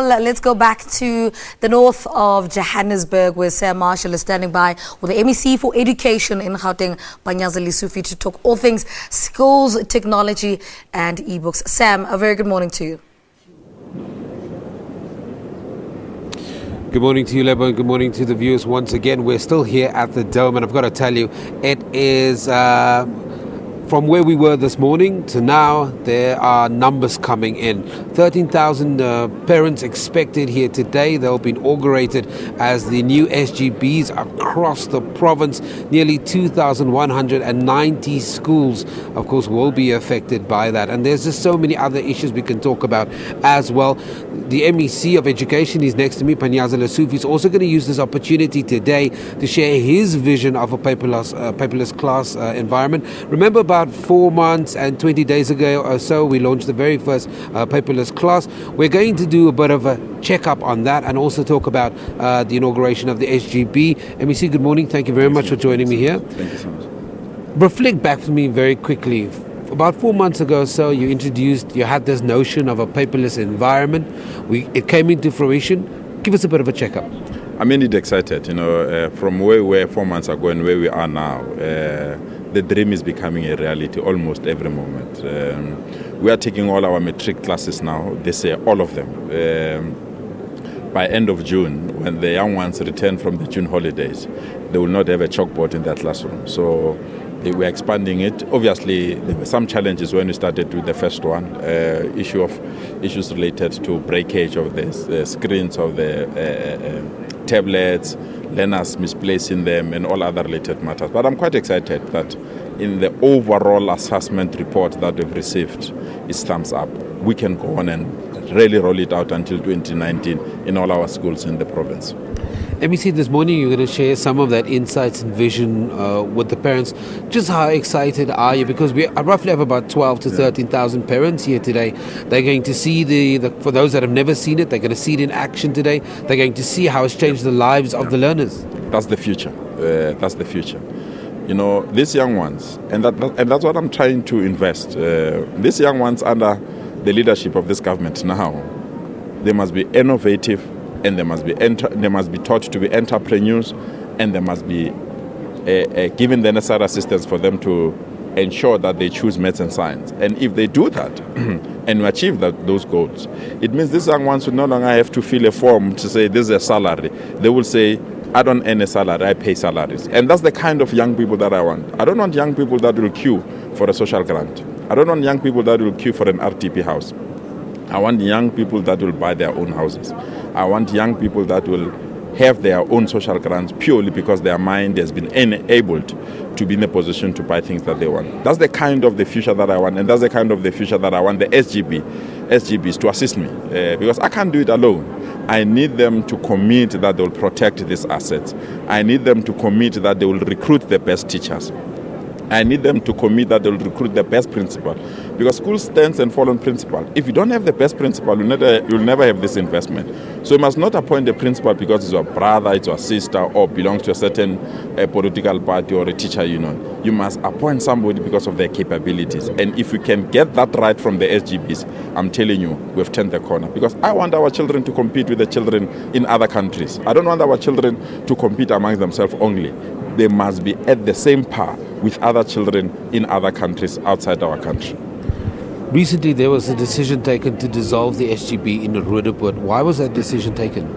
Let's go back to the north of Johannesburg, where Sam Marshall is standing by with the MEC for Education in Gauteng, Panyaza Lesufi, to talk all things schools, technology and e-books. Sam, a very good morning to you. Good morning to you, Lebo, and good morning to the viewers once again. We're still here at the Dome, and I've got to tell you, it is... from where we were this morning to now, there are numbers coming in. 13,000 parents expected here today. They'll be inaugurated as the new SGBs across the province. Nearly 2,190 schools, of course, will be affected by that. And there's just so many other issues we can talk about as well. The MEC of Education is next to me, Panyaza Lesufi, is also going to use this opportunity today to share his vision of a paperless class environment. Remember, about 4 months and 20 days ago or so, we launched the very first paperless class. We're going to do a bit of a check-up on that and also talk about the inauguration of the SGB. MEC, good morning. Thank you very much for joining me here. Thank you so much. Reflect back to me very quickly. About 4 months ago or so, you had this notion of a paperless environment. It came into fruition. Give us a bit of a check-up. I'm indeed excited, from where we were 4 months ago and where we are now. The dream is becoming a reality almost every moment. We are taking all our matric classes now, this year, all of them. By end of June, when the young ones return from the June holidays, they will not have a chalkboard in their classroom. So we're expanding it. Obviously, there were some challenges when we started with the first one, issues related to breakage of the screens of the tablets, learners misplacing them, and all other related matters. But I'm quite excited that in the overall assessment report that we've received, it's thumbs up. We can go on and really roll it out until 2019 in all our schools in the province. MEC, this morning you're going to share some of that insights and vision with the parents. Just how excited are you? Because we roughly have about 12 to 13,000 parents here today. They're going to see for those that have never seen it, they're going to see it in action today. They're going to see how it's changed the lives of the learners. That's the future. That's the future. These young ones, and that's what I'm trying to invest. These young ones under the leadership of this government now, they must be innovative, and they must be taught to be entrepreneurs, and they must be given the necessary assistance for them to ensure that they choose maths and science. And if they do that and achieve those goals, it means these young ones will no longer have to fill a form to say this is a salary. They will say, I don't earn a salary, I pay salaries. And that's the kind of young people that I want. I don't want young people that will queue for a social grant. I don't want young people that will queue for an RTP house. I want young people that will buy their own houses. I want young people that will have their own social grants purely because their mind has been enabled to be in a position to buy things that they want. That's the kind of the future that I want, and that's the kind of the future that I want the SGBs to assist me, because I can't do it alone. I need them to commit that they will protect these assets. I need them to commit that they will recruit the best teachers. I need them to commit that they will recruit the best principal, because school stands and fall on principal. If you don't have the best principal, you'll never have this investment. So you must not appoint a principal because it's your brother, it's your sister, or belongs to a certain political party or a teacher union. You must appoint somebody because of their capabilities. And if we can get that right from the SGBs, I'm telling you, we've turned the corner. Because I want our children to compete with the children in other countries. I don't want our children to compete amongst themselves only. They must be at the same par with other children in other countries outside our country. Recently, there was a decision taken to dissolve the SGB in Roodepoort. Why was that decision taken?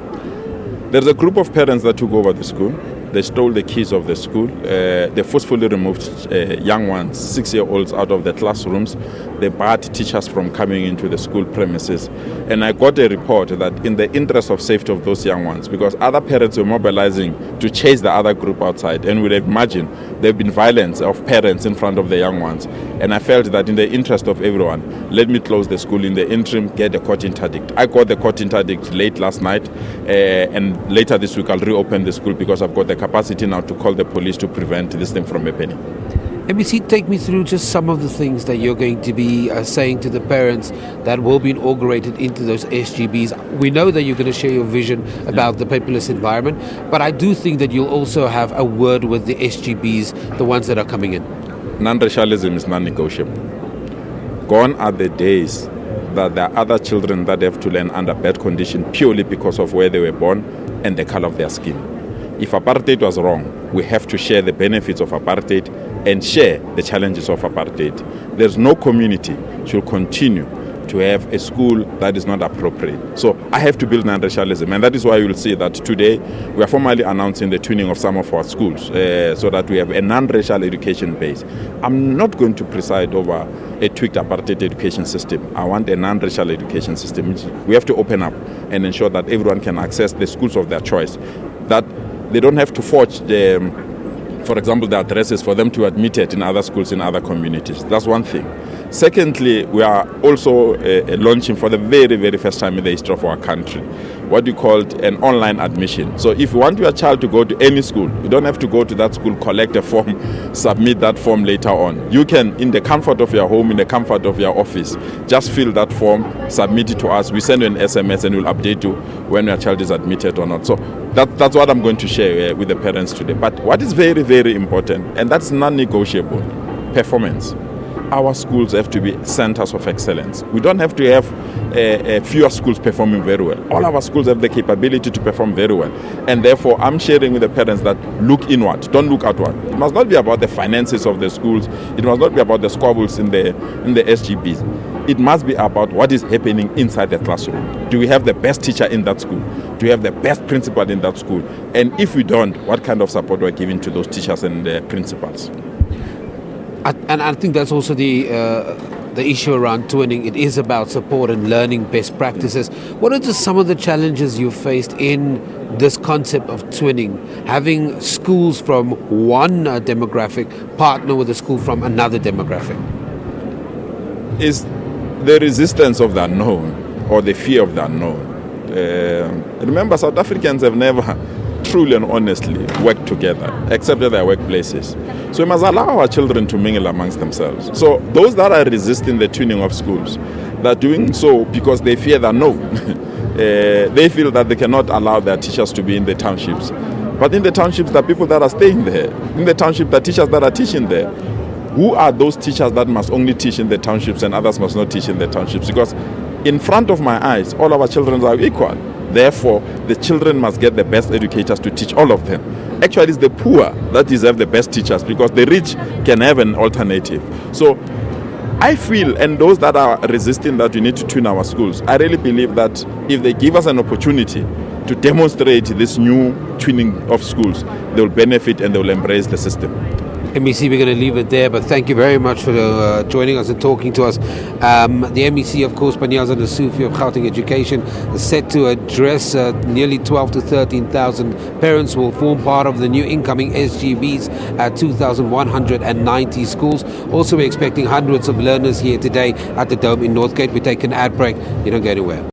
There's a group of parents that took over the school. They stole the keys of the school. They forcefully removed young ones, 6-year-olds, out of the classrooms. They barred teachers from coming into the school premises. And I got a report that in the interest of safety of those young ones, because other parents were mobilizing to chase the other group outside, and we'd imagine there have been violence of parents in front of the young ones. And I felt that in the interest of everyone, let me close the school in the interim, get the court interdict. I got the court interdict late last night, and later this week I'll reopen the school because I've got the capacity now to call the police to prevent this thing from happening. MEC, take me through just some of the things that you're going to be saying to the parents that will be inaugurated into those SGBs. We know that you're going to share your vision about the paperless environment, but I do think that you'll also have a word with the SGBs, the ones that are coming in. Non-racialism is non-negotiable. Gone are the days that there are other children that have to learn under bad conditions purely because of where they were born and the color of their skin. If apartheid was wrong, we have to share the benefits of apartheid and share the challenges of apartheid. There's no community should continue to have a school that is not appropriate. So I have to build non-racialism, and that is why you will see that today we are formally announcing the twinning of some of our schools so that we have a non-racial education base. I'm not going to preside over a tweaked apartheid education system. I want a non-racial education system. We have to open up and ensure that everyone can access the schools of their choice, that they don't have to forge for example, the addresses for them to admit it in other schools in other communities. That's one thing. Secondly, we are also launching for the very, very first time in the history of our country what we call an online admission. So if you want your child to go to any school, you don't have to go to that school, collect a form, submit that form later on. You can, in the comfort of your home, in the comfort of your office, just fill that form, submit it to us. We send you an SMS and we'll update you when your child is admitted or not. So that's what I'm going to share with the parents today. But what is very, very important, and that's non-negotiable, performance. Our schools have to be centers of excellence. We don't have to have fewer schools performing very well. All our schools have the capability to perform very well. And therefore, I'm sharing with the parents that look inward, don't look outward. It must not be about the finances of the schools. It must not be about the squabbles in the SGBs. It must be about what is happening inside the classroom. Do we have the best teacher in that school? Do we have the best principal in that school? And if we don't, what kind of support we're giving to those teachers and the principals? And I think that's also the issue around twinning. It is about support and learning best practices. What are just some of the challenges you faced in this concept of twinning? Having schools from one demographic partner with a school from another demographic? Is the resistance of the unknown or the fear of the unknown. Remember, South Africans have never truly and honestly work together, except at their workplaces. So we must allow our children to mingle amongst themselves. So those that are resisting the twinning of schools, they're doing so because they fear the unknown. They feel that they cannot allow their teachers to be in the townships. But in the townships, there are people that are staying there. In the township, there are teachers that are teaching there. Who are those teachers that must only teach in the townships and others must not teach in the townships? Because in front of my eyes, all our children are equal. Therefore, the children must get the best educators to teach all of them. Actually, it's the poor that deserve the best teachers because the rich can have an alternative. So I feel, and those that are resisting that we need to twin our schools, I really believe that if they give us an opportunity to demonstrate this new twinning of schools, they will benefit and they will embrace the system. MEC, we're going to leave it there, but thank you very much for joining us and talking to us. The MEC, of course, Panyaza Lesufi of Gauteng Education, is set to address nearly 12 to 13,000 parents who will form part of the new incoming SGBs at 2,190 schools. Also, we're expecting hundreds of learners here today at the Dome in Northgate. We take an ad break. You don't go anywhere.